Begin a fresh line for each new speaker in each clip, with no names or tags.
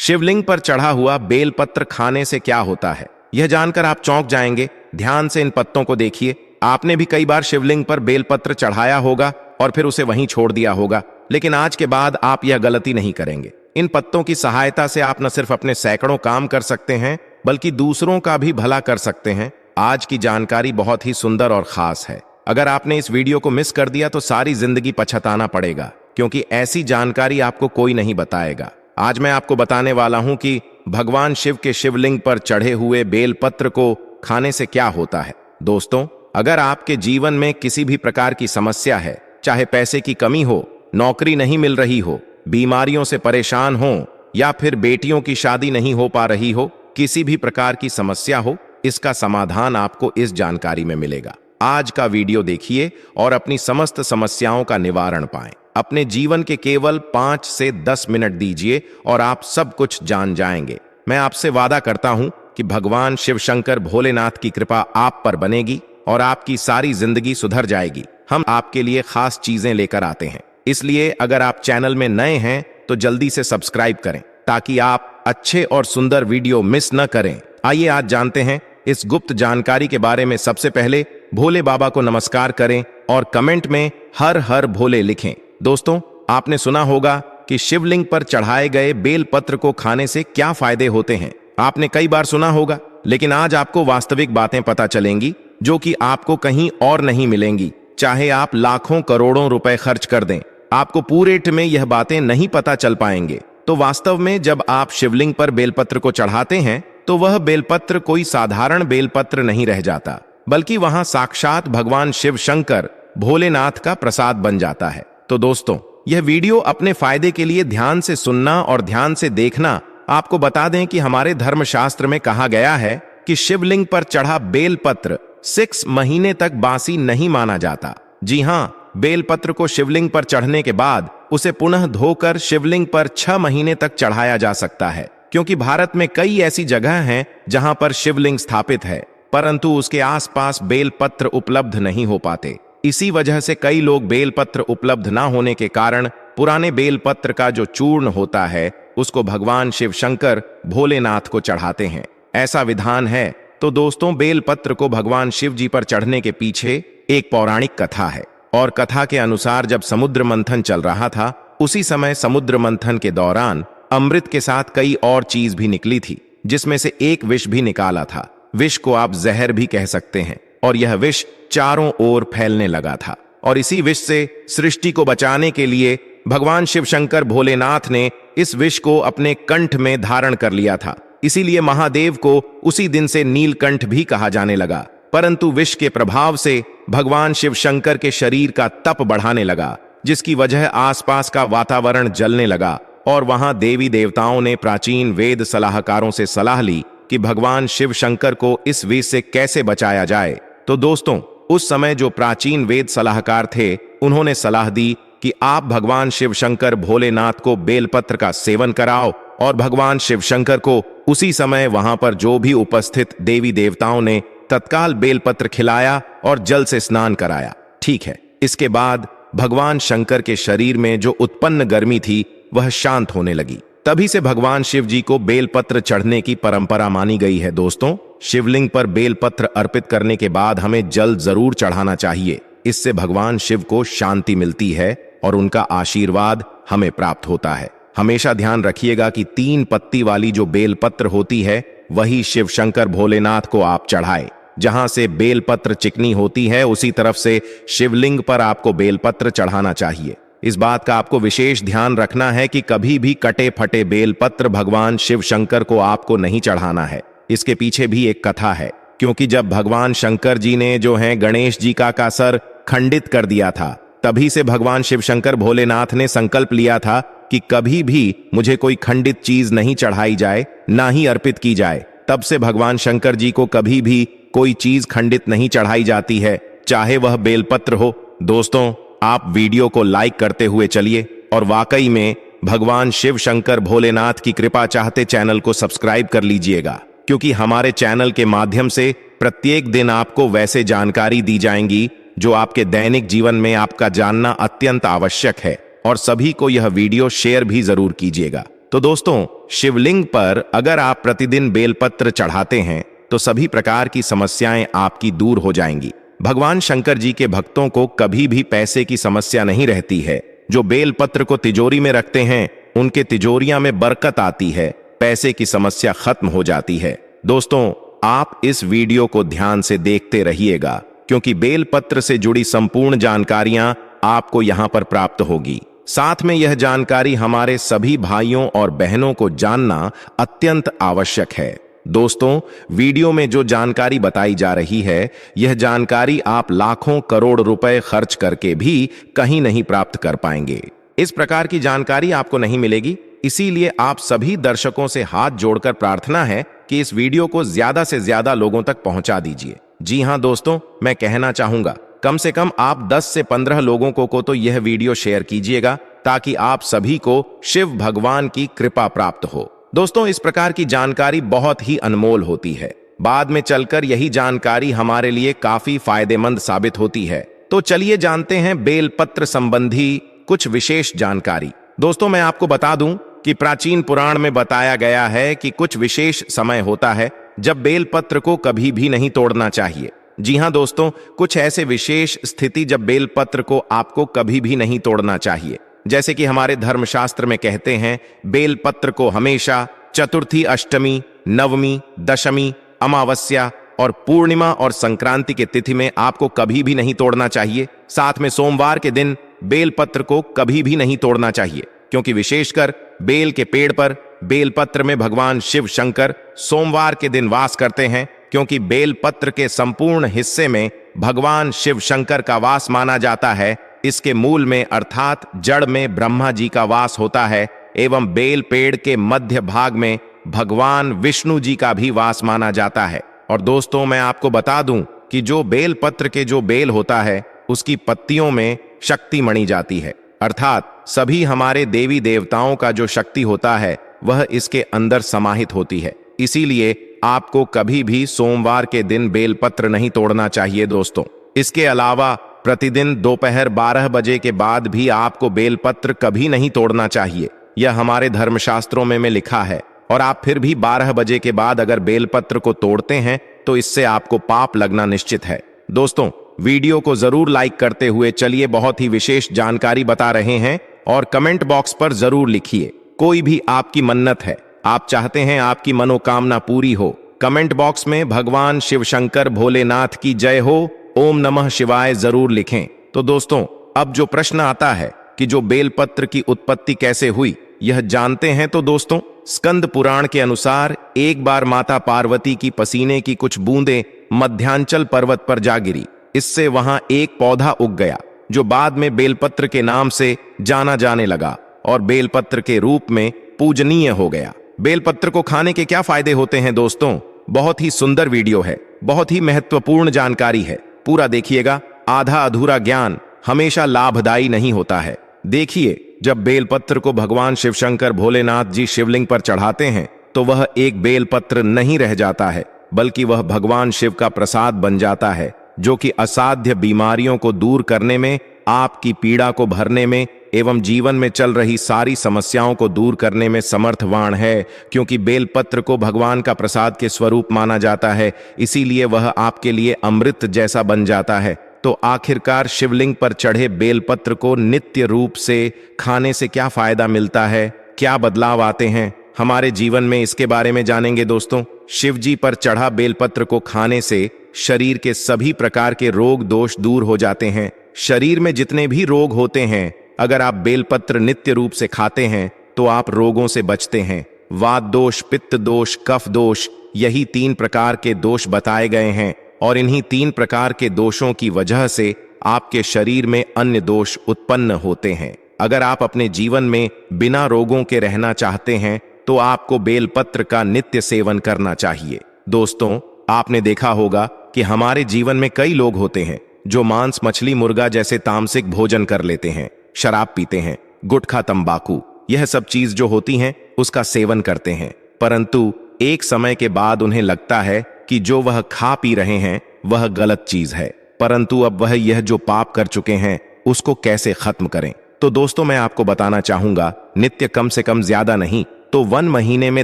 शिवलिंग पर चढ़ा हुआ बेलपत्र खाने से क्या होता है, यह जानकर आप चौंक जाएंगे। ध्यान से इन पत्तों को देखिए। आपने भी कई बार शिवलिंग पर बेलपत्र चढ़ाया होगा और फिर उसे वहीं छोड़ दिया होगा, लेकिन आज के बाद आप यह गलती नहीं करेंगे। इन पत्तों की सहायता से आप न सिर्फ अपने सैकड़ों काम कर सकते हैं, बल्कि दूसरों का भी भला कर सकते हैं। आज की जानकारी बहुत ही सुंदर और खास है। अगर आपने इस वीडियो को मिस कर दिया तो सारी जिंदगी पछताना पड़ेगा, क्योंकि ऐसी जानकारी आपको कोई नहीं बताएगा। आज मैं आपको बताने वाला हूं कि भगवान शिव के शिवलिंग पर चढ़े हुए बेलपत्र को खाने से क्या होता है। दोस्तों, अगर आपके जीवन में किसी भी प्रकार की समस्या है, चाहे पैसे की कमी हो, नौकरी नहीं मिल रही हो, बीमारियों से परेशान हो या फिर बेटियों की शादी नहीं हो पा रही हो, किसी भी प्रकार की समस्या हो, इसका समाधान आपको इस जानकारी में मिलेगा। आज का वीडियो देखिए और अपनी समस्त समस्याओं का निवारण पाएं। अपने जीवन के केवल 5 से 10 मिनट दीजिए और आप सब कुछ जान जाएंगे। मैं आपसे वादा करता हूं कि भगवान शिव शंकर भोलेनाथ की कृपा आप पर बनेगी और आपकी सारी जिंदगी सुधर जाएगी। हम आपके लिए खास चीजें लेकर आते हैं, इसलिए अगर आप चैनल में नए हैं तो जल्दी से सब्सक्राइब करें ताकि आप अच्छे और सुंदर वीडियो मिस न करें। आइए आज जानते हैं इस गुप्त जानकारी के बारे में। सबसे पहले भोले बाबा को नमस्कार करें और कमेंट में हर हर भोले लिखें। दोस्तों, आपने सुना होगा कि शिवलिंग पर चढ़ाए गए बेलपत्र को खाने से क्या फायदे होते हैं। आपने कई बार सुना होगा, लेकिन आज आपको वास्तविक बातें पता चलेंगी जो कि आपको कहीं और नहीं मिलेंगी। चाहे आप लाखों करोड़ों रुपए खर्च कर दें, आपको पूरे में यह बातें नहीं पता चल पाएंगे। तो वास्तव में जब आप शिवलिंग पर बेलपत्र को चढ़ाते हैं तो वह बेलपत्र कोई साधारण बेलपत्र नहीं रह जाता, बल्कि वहां साक्षात भगवान शिव शंकर भोलेनाथ का प्रसाद बन जाता है। तो दोस्तों, यह वीडियो अपने फायदे के लिए ध्यान से सुनना और ध्यान से देखना। आपको बता दें कि हमारे धर्मशास्त्र में कहा गया है कि शिवलिंग पर चढ़ा बेलपत्र 6 महीने तक बासी नहीं माना जाता। जी हां, बेलपत्र को शिवलिंग पर चढ़ने के बाद उसे पुनः धोकर शिवलिंग पर 6 महीने तक चढ़ाया जा सकता है, क्योंकि भारत में कई ऐसी जगह हैं जहां पर शिवलिंग स्थापित है, परंतु उसके आसपास बेलपत्र उपलब्ध नहीं हो पाते। इसी वजह से कई लोग बेलपत्र उपलब्ध ना होने के कारण पुराने बेलपत्र का जो चूर्ण होता है उसको भगवान शिव शंकर भोलेनाथ को चढ़ाते हैं। ऐसा विधान है। तो दोस्तों, बेलपत्र को भगवान शिव जी पर चढ़ने के पीछे एक पौराणिक कथा है, और कथा के अनुसार जब समुद्र मंथन चल रहा था, उसी समय समुद्र मंथन के दौरान अमृत के साथ कई और चीज भी निकली थी, जिसमें से एक विष भी निकाला था। विष को आप जहर भी कह सकते हैं, और यह विष चारों ओर फैलने लगा था। और इसी विष से सृष्टि को बचाने के लिए भगवान शिव शंकर भोलेनाथ ने इस विष को अपने कंठ में धारण कर लिया था। इसीलिए महादेव को उसी दिन से नीलकंठ भी कहा जाने लगा। परंतु विष के प्रभाव से भगवान शिव शंकर के शरीर का तप बढ़ाने लगा, जिसकी वजह आसपास का वातावरण जलने लगा, और वहां देवी देवताओं ने प्राचीन वेद सलाहकारों से सलाह ली कि भगवान शिव शंकर को इस विष से कैसे बचाया जाए। तो दोस्तों, उस समय जो प्राचीन वेद सलाहकार थे, उन्होंने सलाह दी कि आप भगवान शिव शंकर भोलेनाथ को बेलपत्र का सेवन कराओ, और भगवान शिव शंकर को उसी समय वहां पर जो भी उपस्थित देवी देवताओं ने तत्काल बेलपत्र खिलाया और जल से स्नान कराया। ठीक है, इसके बाद भगवान शंकर के शरीर में जो उत्पन्न गर्मी थी वह शांत होने लगी। तभी से भगवान शिव जी को बेलपत्र चढ़ने की परंपरा मानी गई है। दोस्तों, शिवलिंग पर बेलपत्र अर्पित करने के बाद हमें जल जरूर चढ़ाना चाहिए। इससे भगवान शिव को शांति मिलती है और उनका आशीर्वाद हमें प्राप्त होता है। हमेशा ध्यान रखिएगा कि 3 पत्ती वाली जो बेलपत्र होती है वही शिव शंकर भोलेनाथ को आप चढ़ाए। जहां से बेलपत्र चिकनी होती है उसी तरफ से शिवलिंग पर आपको बेलपत्र चढ़ाना चाहिए। इस बात का आपको विशेष ध्यान रखना है कि कभी भी कटे फटे बेलपत्र भगवान शिव शंकर को आपको नहीं चढ़ाना है। इसके पीछे भी एक कथा है, क्योंकि जब भगवान शंकर जी ने जो है गणेश जी का सर खंडित कर दिया था, तभी से भगवान शिव शंकर भोलेनाथ ने संकल्प लिया था कि कभी भी मुझे कोई खंडित चीज नहीं चढ़ाई जाए, ना ही अर्पित की जाए। तब से भगवान शंकर जी को कभी भी कोई चीज खंडित नहीं चढ़ाई जाती है, चाहे वह बेलपत्र हो। दोस्तों, आप वीडियो को लाइक करते हुए चलिए और वाकई में भगवान शिव शंकर भोलेनाथ की कृपा चाहते चैनल को सब्सक्राइब कर लीजिएगा, क्योंकि हमारे चैनल के माध्यम से प्रत्येक दिन आपको वैसे जानकारी दी जाएंगी जो आपके दैनिक जीवन में आपका जानना अत्यंत आवश्यक है। और सभी को यह वीडियो शेयर भी जरूर कीजिएगा। तो दोस्तों, शिवलिंग पर अगर आप प्रतिदिन बेलपत्र चढ़ाते हैं तो सभी प्रकार की समस्याएं आपकी दूर हो जाएंगी। भगवान शंकर जी के भक्तों को कभी भी पैसे की समस्या नहीं रहती है। जो बेलपत्र को तिजोरी में रखते हैं उनके तिजोरियां में बरकत आती है, पैसे की समस्या खत्म हो जाती है। दोस्तों, आप इस वीडियो को ध्यान से देखते रहिएगा, क्योंकि बेलपत्र से जुड़ी संपूर्ण जानकारियां आपको यहां पर प्राप्त होगी। साथ में यह जानकारी हमारे सभी भाइयों और बहनों को जानना अत्यंत आवश्यक है। दोस्तों, वीडियो में जो जानकारी बताई जा रही है, यह जानकारी आप लाखों करोड़ रुपए खर्च करके भी कहीं नहीं प्राप्त कर पाएंगे। इस प्रकार की जानकारी आपको नहीं मिलेगी। इसीलिए आप सभी दर्शकों से हाथ जोड़कर प्रार्थना है कि इस वीडियो को ज्यादा से ज्यादा लोगों तक पहुंचा दीजिए। जी हां दोस्तों, मैं कहना चाहूंगा कम से कम आप 10 से 15 लोगों को तो यह वीडियो शेयर कीजिएगा, ताकि आप सभी को शिव भगवान की कृपा प्राप्त हो। दोस्तों, इस प्रकार की जानकारी बहुत ही अनमोल होती है। बाद में चलकर यही जानकारी हमारे लिए काफी फायदेमंद साबित होती है। तो चलिए जानते हैं बेलपत्र संबंधी कुछ विशेष जानकारी। दोस्तों, मैं आपको बता दूं कि प्राचीन पुराण में बताया गया है कि कुछ विशेष समय होता है जब बेलपत्र को कभी भी नहीं तोड़ना चाहिए। जी हां दोस्तों, कुछ ऐसे विशेष स्थिति जब बेलपत्र को आपको कभी भी नहीं तोड़ना चाहिए। जैसे कि हमारे धर्मशास्त्र में कहते हैं, बेलपत्र को हमेशा चतुर्थी, अष्टमी, नवमी, दशमी, अमावस्या और पूर्णिमा और संक्रांति के तिथि में आपको कभी भी नहीं तोड़ना चाहिए। साथ में सोमवार के दिन बेलपत्र को कभी भी नहीं तोड़ना चाहिए, क्योंकि विशेषकर बेल के पेड़ पर बेलपत्र में भगवान शिव शंकर सोमवार के दिन वास करते हैं, क्योंकि बेलपत्र के संपूर्ण हिस्से में भगवान शिव शंकर का वास माना जाता है। इसके मूल में अर्थात जड़ में ब्रह्मा जी का वास होता है एवं बेल पेड़ के मध्य भाग में भगवान विष्णु जी का भी वास माना जाता है। और दोस्तों, मैं आपको बता दूं कि जो बेल पत्र के जो बेल होता है उसकी पत्तियों में शक्ति मणि जाती है, अर्थात सभी हमारे देवी देवताओं का जो शक्ति होता है वह इसके अंदर समाहित होती है। इसीलिए आपको कभी भी सोमवार के दिन बेलपत्र नहीं तोड़ना चाहिए दोस्तों। इसके अलावा प्रतिदिन दोपहर 12 बजे के बाद भी आपको बेलपत्र कभी नहीं तोड़ना चाहिए। यह हमारे धर्मशास्त्रों में लिखा है। और आप फिर भी 12 बजे के बाद अगर बेलपत्र को तोड़ते हैं तो इससे आपको पाप लगना निश्चित है। दोस्तों, वीडियो को जरूर लाइक करते हुए चलिए बहुत ही विशेष जानकारी बता रहे हैं और कमेंट बॉक्स पर जरूर लिखिए। कोई भी आपकी मन्नत है, आप चाहते हैं आपकी मनोकामना पूरी हो, कमेंट बॉक्स में भगवान शिव शंकर भोलेनाथ की जय हो, ओम नमः शिवाय जरूर लिखें। तो दोस्तों, अब जो प्रश्न आता है कि जो बेलपत्र की उत्पत्ति कैसे हुई, यह जानते हैं। तो दोस्तों, स्कंद पुराण के अनुसार एक बार माता पार्वती की पसीने की कुछ बूंदें मध्यांचल पर्वत पर जा गिरी। इससे वहां एक पौधा उग गया जो बाद में बेलपत्र के नाम से जाना जाने लगा और बेलपत्र के रूप में पूजनीय हो गया। बेलपत्र को खाने के क्या फायदे होते हैं दोस्तों? बहुत ही सुंदर वीडियो है, बहुत ही महत्वपूर्ण जानकारी है, पूरा देखिएगा। आधा अधूरा ज्ञान हमेशा लाभदायी नहीं होता है। देखिए, जब बेलपत्र को भगवान शिव शंकर भोलेनाथ जी शिवलिंग पर चढ़ाते हैं तो वह एक बेलपत्र नहीं रह जाता है, बल्कि वह भगवान शिव का प्रसाद बन जाता है, जो कि असाध्य बीमारियों को दूर करने में, आपकी पीड़ा को भरने में एवं जीवन में चल रही सारी समस्याओं को दूर करने में समर्थवान है। क्योंकि बेलपत्र को भगवान का प्रसाद के स्वरूप माना जाता है, इसीलिए वह आपके लिए अमृत जैसा बन जाता है। तो आखिरकार शिवलिंग पर चढ़े बेलपत्र को नित्य रूप से खाने से क्या फायदा मिलता है, क्या बदलाव आते हैं हमारे जीवन में, इसके बारे में जानेंगे दोस्तों। शिव जी पर चढ़ा बेलपत्र को खाने से शरीर के सभी प्रकार के रोग दोष दूर हो जाते हैं। शरीर में जितने भी रोग होते हैं, अगर आप बेलपत्र नित्य रूप से खाते हैं तो आप रोगों से बचते हैं। वात दोष, पित्त दोष, कफ दोष, यही 3 प्रकार के दोष बताए गए हैं और इन्हीं 3 प्रकार के दोषों की वजह से आपके शरीर में अन्य दोष उत्पन्न होते हैं। अगर आप अपने जीवन में बिना रोगों के रहना चाहते हैं तो आपको बेलपत्र का नित्य सेवन करना चाहिए। दोस्तों, आपने देखा होगा कि हमारे जीवन में कई लोग होते हैं जो मांस, मछली, मुर्गा जैसे तामसिक भोजन कर लेते हैं, शराब पीते हैं, गुटखा, तंबाकू, यह सब चीज जो होती हैं उसका सेवन करते हैं, परंतु एक समय के बाद उन्हें लगता है कि जो वह खा पी रहे हैं वह गलत चीज है, परंतु अब वह यह जो पाप कर चुके हैं उसको कैसे खत्म करें। तो दोस्तों, मैं आपको बताना चाहूंगा, नित्य कम से कम ज्यादा नहीं, तो 1 महीने में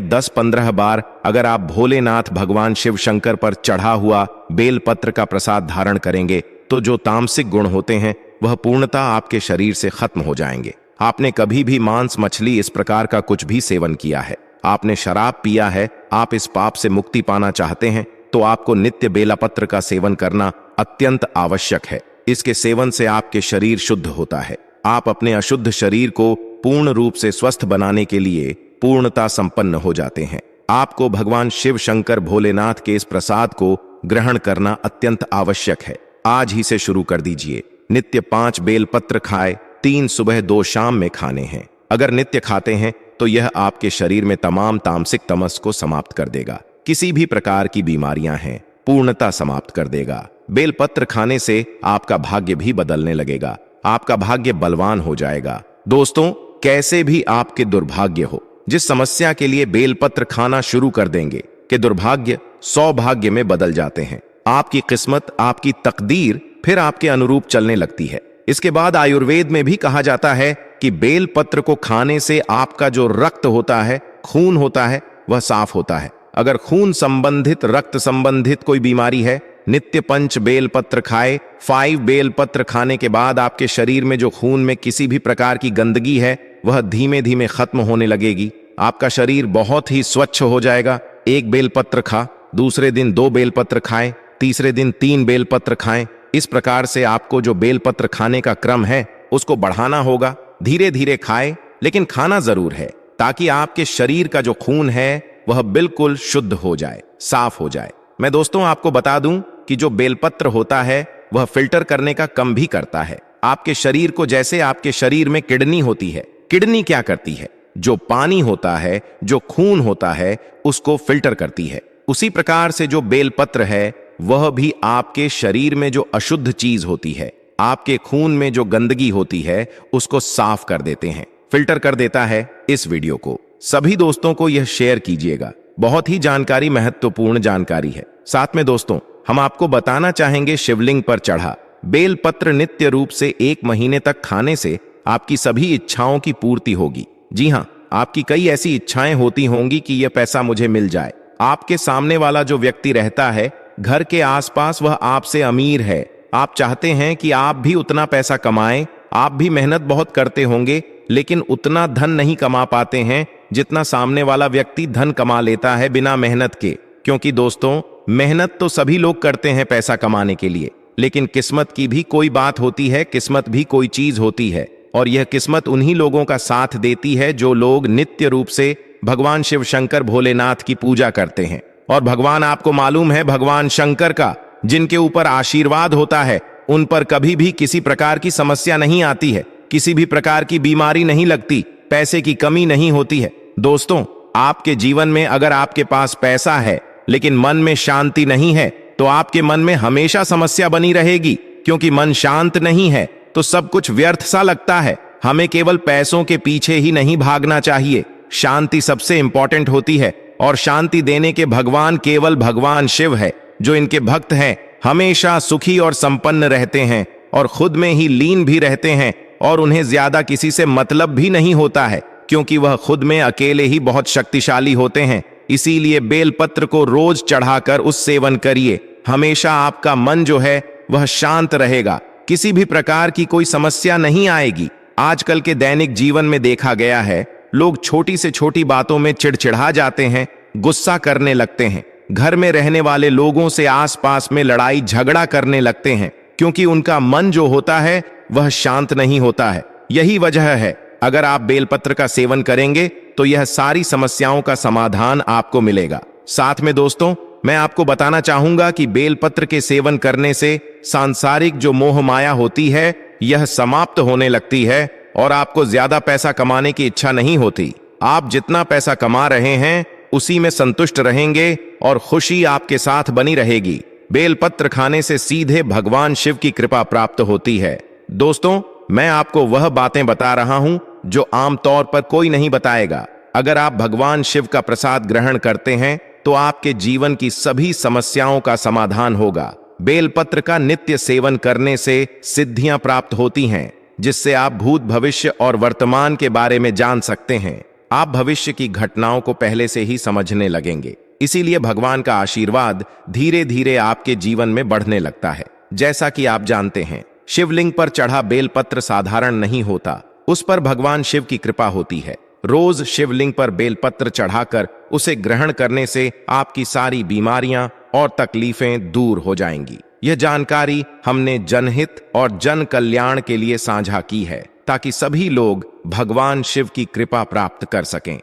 10-15 बार अगर आप भोलेनाथ भगवान शिव शंकर पर चढ़ा हुआ बेलपत्र का प्रसाद धारण करेंगे तो जो तामसिक गुण होते हैं वह पूर्णतः आपके शरीर से खत्म हो जाएंगे। आपने कभी भी मांस, मछली इस प्रकार का कुछ भी सेवन किया है, आपने शराब पिया है, आप इस पाप से मुक्ति पाना चाहते हैं तो आपको नित्य बेलपत्र का सेवन करना अत्यंत आवश्यक है। इसके सेवन से आपके शरीर शुद्ध होता है। आप अपने अशुद्ध शरीर को पूर्ण रूप से स्वस्थ बनाने के लिए पूर्णता संपन्न हो जाते हैं। आपको भगवान शिव शंकर भोलेनाथ के इस प्रसाद को ग्रहण करना अत्यंत आवश्यक है। आज ही से शुरू कर दीजिए। नित्य 5 बेलपत्र खाए, 3 सुबह 2 शाम में खाने हैं। अगर नित्य खाते हैं तो यह आपके शरीर में तमाम तामसिक तमस को समाप्त कर देगा। किसी भी प्रकार की बीमारियां हैं पूर्णता समाप्त कर देगा। बेलपत्र खाने से आपका भाग्य भी बदलने लगेगा, आपका भाग्य बलवान हो जाएगा। दोस्तों, कैसे भी आपके दुर्भाग्य हो, जिस समस्या के लिए बेलपत्र खाना शुरू कर देंगे कि दुर्भाग्य सौभाग्य में बदल जाते हैं। आपकी किस्मत, आपकी तकदीर फिर आपके अनुरूप चलने लगती है। इसके बाद आयुर्वेद में भी कहा जाता है कि बेलपत्र को खाने से आपका जो रक्त होता है, खून होता है, वह साफ होता है। अगर खून संबंधित, रक्त संबंधित कोई बीमारी है, नित्य 5 बेलपत्र खाए। 5 बेलपत्र खाने के बाद आपके शरीर में जो खून में किसी भी प्रकार की गंदगी है वह धीमे धीमे खत्म होने लगेगी। आपका शरीर बहुत ही स्वच्छ हो जाएगा। 1 बेलपत्र खा, दूसरे दिन 2 बेलपत्र खाएं, तीसरे दिन 3 बेलपत्र खाएं। इस प्रकार से आपको जो बेलपत्र खाने का क्रम है उसको बढ़ाना होगा। धीरे धीरे खाएं, लेकिन खाना जरूर है, ताकि आपके शरीर का जो खून है वह बिल्कुल शुद्ध हो जाए, साफ हो जाए। मैं दोस्तों आपको बता दूं कि जो बेलपत्र होता है वह फिल्टर करने का काम भी करता है आपके शरीर को। जैसे आपके शरीर में किडनी होती है, किडनी क्या करती है? जो पानी होता है, जो खून होता है, उसको फिल्टर करती है। उसी प्रकार से जो बेलपत्र है वह भी आपके शरीर में जो अशुद्ध चीज होती है, आपके खून में जो गंदगी होती है, उसको साफ कर देते हैं, फिल्टर कर देता है। इस वीडियो को सभी दोस्तों को यह शेयर कीजिएगा। बहुत ही जानकारी, महत्वपूर्ण जानकारी है। साथ में दोस्तों हम आपको बताना चाहेंगे, शिवलिंग पर चढ़ा बेलपत्र नित्य रूप से 1 महीने तक खाने से आपकी सभी इच्छाओं की पूर्ति होगी। जी हाँ, आपकी कई ऐसी इच्छाएं होती होंगी कि यह पैसा मुझे मिल जाए। आपके सामने वाला जो व्यक्ति रहता है घर के आसपास, वह आपसे अमीर है। आप चाहते हैं कि आप भी उतना पैसा कमाएं। आप भी मेहनत बहुत करते होंगे, लेकिन उतना धन नहीं कमा पाते हैं जितना सामने वाला व्यक्ति धन कमा लेता है बिना मेहनत के। क्योंकि दोस्तों, मेहनत तो सभी लोग करते हैं पैसा कमाने के लिए, लेकिन किस्मत की भी कोई बात होती है, किस्मत भी कोई चीज होती है। और यह किस्मत उन्हीं लोगों का साथ देती है जो लोग नित्य रूप से भगवान शिव शंकर भोलेनाथ की पूजा करते हैं। और भगवान, आपको मालूम है, भगवान शंकर का जिनके ऊपर आशीर्वाद होता है उन पर कभी भी किसी प्रकार की समस्या नहीं आती है, किसी भी प्रकार की बीमारी नहीं लगती, पैसे की कमी नहीं होती है। दोस्तों, आपके जीवन में अगर आपके पास पैसा है लेकिन मन में शांति नहीं है तो आपके मन में हमेशा समस्या बनी रहेगी। क्योंकि मन शांत नहीं है तो सब कुछ व्यर्थ सा लगता है। हमें केवल पैसों के पीछे ही नहीं भागना चाहिए, शांति सबसे इंपॉर्टेंट होती है। और शांति देने के भगवान केवल भगवान शिव है। जो इनके भक्त हैं हमेशा सुखी और संपन्न रहते हैं और खुद में ही लीन भी रहते हैं, और उन्हें ज्यादा किसी से मतलब भी नहीं होता है, क्योंकि वह खुद में अकेले ही बहुत शक्तिशाली होते हैं। इसीलिए बेलपत्र को रोज चढ़ाकर उस सेवन करिए। हमेशा आपका मन जो है वह शांत रहेगा, किसी भी प्रकार की कोई समस्या नहीं आएगी। आजकल के दैनिक जीवन में देखा गया है, लोग छोटी से छोटी बातों में चिड़चिड़ा जाते हैं, गुस्सा करने लगते हैं, घर में रहने वाले लोगों से आसपास में लड़ाई झगड़ा करने लगते हैं, क्योंकि उनका मन जो होता है वह शांत नहीं होता है। यही वजह है, अगर आप बेलपत्र का सेवन करेंगे तो यह सारी समस्याओं का समाधान आपको मिलेगा। साथ में दोस्तों, मैं आपको बताना चाहूंगा कि बेलपत्र के सेवन करने से सांसारिक जो मोह माया होती है यह समाप्त होने लगती है और आपको ज्यादा पैसा कमाने की इच्छा नहीं होती। आप जितना पैसा कमा रहे हैं उसी में संतुष्ट रहेंगे और खुशी आपके साथ बनी रहेगी। बेलपत्र खाने से सीधे भगवान शिव की कृपा प्राप्त होती है। दोस्तों, मैं आपको वह बातें बता रहा हूं जो आमतौर पर कोई नहीं बताएगा। अगर आप भगवान शिव का प्रसाद ग्रहण करते हैं तो आपके जीवन की सभी समस्याओं का समाधान होगा। बेलपत्र का नित्य सेवन करने से सिद्धियां प्राप्त होती हैं, जिससे आप भूत, भविष्य और वर्तमान के बारे में जान सकते हैं। आप भविष्य की घटनाओं को पहले से ही समझने लगेंगे। इसीलिए भगवान का आशीर्वाद धीरे धीरे आपके जीवन में बढ़ने लगता है। जैसा कि आप जानते हैं, शिवलिंग पर चढ़ा बेलपत्र साधारण नहीं होता, उस पर भगवान शिव की कृपा होती है। रोज शिवलिंग पर बेलपत्र चढ़ाकर उसे ग्रहण करने से आपकी सारी बीमारियां और तकलीफें दूर हो जाएंगी। यह जानकारी हमने जनहित और जन कल्याण के लिए साझा की है, ताकि सभी लोग भगवान शिव की कृपा प्राप्त कर सकें।